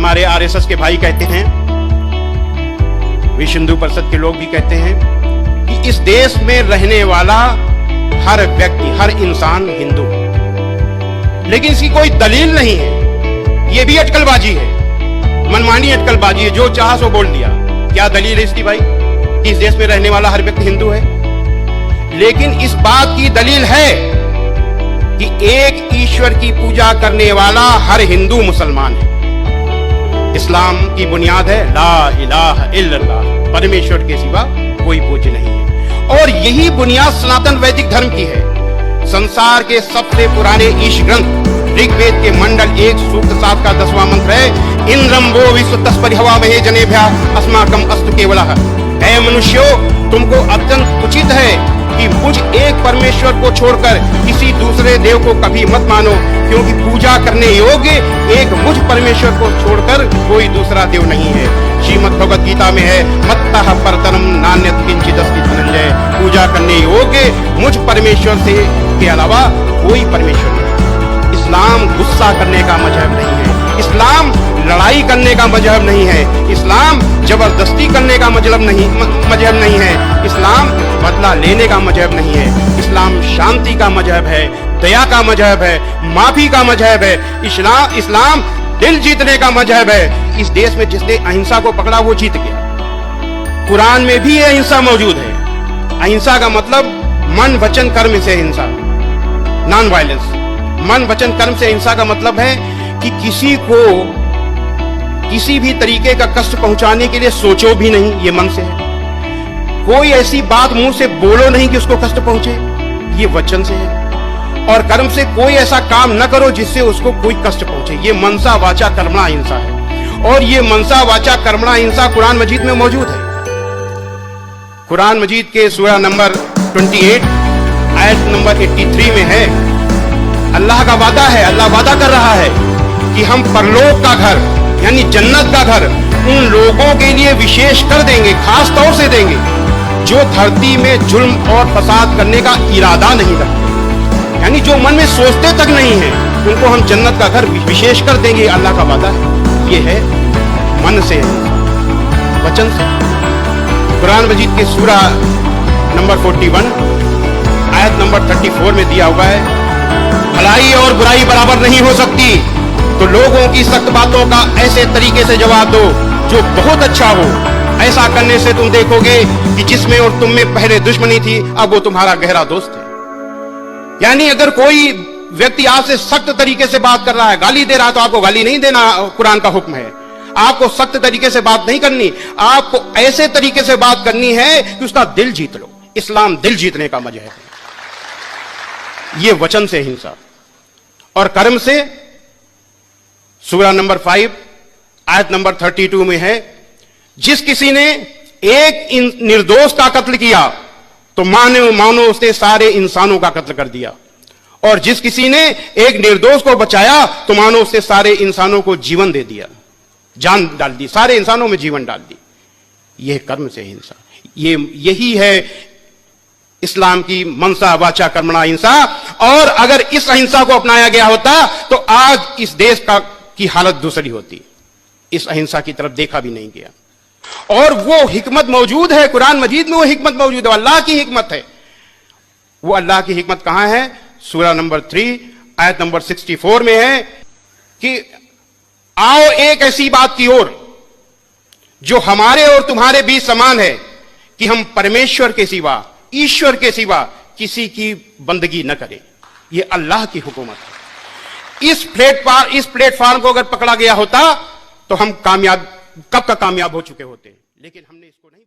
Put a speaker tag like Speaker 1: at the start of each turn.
Speaker 1: हमारे आरएसएस के भाई कहते हैं, विश्व हिंदू परिषद के लोग भी कहते हैं कि इस देश में रहने वाला हर व्यक्ति, हर इंसान हिंदू है, लेकिन इसकी कोई दलील नहीं है। ये भी अटकलबाजी है, मनमानी अटकलबाजी है, जो चाहा सो बोल दिया। क्या दलील है इसकी भाई कि इस देश में रहने वाला हर व्यक्ति हिंदू है? लेकिन इस बात की दलील है कि एक ईश्वर की पूजा करने वाला हर हिंदू मुसलमान है। इस्लाम की बुनियाद है ला इलाहा इल्लल्लाह, परमेश्वर के सिवा कोई पूज्य नहीं है, और यही बुनियाद सनातन वैदिक धर्म की है। संसार के सबसे पुराने ईश ग्रंथ ऋग्वेद के मंडल 1 सूक्त 7 का 10वां मंत्र है, इंद्रम वो विश्व तस्परिहवा महे जनेभ्या अस्माकं अस्तु केवलः। ऐ मनुष्यो, तुमको अत्यंत उचित है कि मुझ एक परमेश्वर को छोड़कर किसी दूसरे देव को कभी मत मानो, क्योंकि पूजा करने योग्य एक मुझ परमेश्वर को छोड़कर कोई दूसरा देव नहीं है। श्रीमद् भगवत गीता में है, मत्तः परतरम नान्यत् किंचित् अस्ति धनंजय। पूजा करने योग्य मुझ परमेश्वर से के अलावा कोई परमेश्वर नहीं। इस्लाम गुस्सा करने का मजहब नहीं है, इस्लाम लड़ाई करने का मजहब नहीं है, इस्लाम जबरदस्ती करने का मजहब नहीं है, इस्लाम बदला लेने का मजहब नहीं है। इस्लाम शांति का मजहब है, दया का मजहब है, माफी का मजहब है। इस्लाम दिल जीतने का मजहब है। इस देश में जिसने अहिंसा को पकड़ा वो जीत गया। कुरान में भी अहिंसा मौजूद है। अहिंसा का मतलब मन वचन कर्म से अहिंसा, नॉन वायलेंस। मन वचन कर्म से अहिंसा का मतलब है कि किसी को किसी भी तरीके का कष्ट पहुंचाने के लिए सोचो भी नहीं, ये मन से है। कोई ऐसी बात मुंह से बोलो नहीं कि उसको कष्ट पहुंचे, ये वचन से है। और कर्म से कोई ऐसा काम न करो जिससे उसको कोई कष्ट पहुंचे, ये मनसा वाचा कर्मणा अहिंसा है। और ये मनसा वाचा कर्मणा अहिंसा कुरान मजीद में मौजूद है। कुरान मजीद के सूरा नंबर 28 आयत नंबर 83 में है, अल्लाह का वादा है, अल्लाह वादा कर रहा है कि हम परलोक का घर यानी जन्नत का घर उन लोगों के लिए विशेष कर देंगे, खास तौर से देंगे जो धरती में जुल्म और फसाद करने का इरादा नहीं रखते, यानी जो मन में सोचते तक नहीं है, उनको हम जन्नत का घर विशेष कर देंगे। अल्लाह का वादा है। ये है मन से, वचन से। कुरान मजीद के सूरा नंबर 41 आयत नंबर 34 में दिया हुआ है, भलाई और बुराई बराबर नहीं हो सकती, तो लोगों की सख्त बातों का ऐसे तरीके से जवाब दो जो बहुत अच्छा हो। ऐसा करने से तुम देखोगे कि जिसमें और तुम में पहले दुश्मनी थी, अब वो तुम्हारा गहरा दोस्त है। यानी अगर कोई व्यक्ति आपसे सख्त तरीके से बात कर रहा है, गाली दे रहा है, तो आपको गाली नहीं देना, कुरान का हुक्म है। आपको सख्त तरीके से बात नहीं करनी, आपको ऐसे तरीके से बात करनी है कि उसका दिल जीत लो। इस्लाम दिल जीतने का मजहब है। ये वचन से हिंसा और कर्म से सूरा नंबर 5 आयत नंबर 32 में है, जिस किसी ने एक निर्दोष का कत्ल किया तो मानो उसने सारे इंसानों का कत्ल कर दिया, और जिस किसी ने एक निर्दोष को बचाया तो मानो उसने सारे इंसानों को जीवन दे दिया, जान डाल दी, सारे इंसानों में जीवन डाल दी। यह कर्म से हिंसा, यही है इस्लाम की मनसा वाचा कर्मणा अहिंसा। और अगर इस अहिंसा को अपनाया गया होता तो आज इस देश की हालत दूसरी होती। इस अहिंसा की तरफ देखा भी नहीं गया, और वो हिकमत मौजूद है कुरान मजीद में, वो हिकमत मौजूद है, अल्लाह की हिकमत है। वो अल्लाह की हिकमत कहां है? सूरा नंबर 3 आयत नंबर 64 में है कि आओ एक ऐसी बात की ओर जो हमारे और तुम्हारे बीच समान है कि हम परमेश्वर के सिवा, ईश्वर के सिवा किसी की बंदगी न करें। यह अल्लाह की हुकूमत है। इस प्लेटफॉर्म को अगर पकड़ा गया होता तो हम कामयाब, कब का कामयाब हो चुके होते, लेकिन हमने इसको नहीं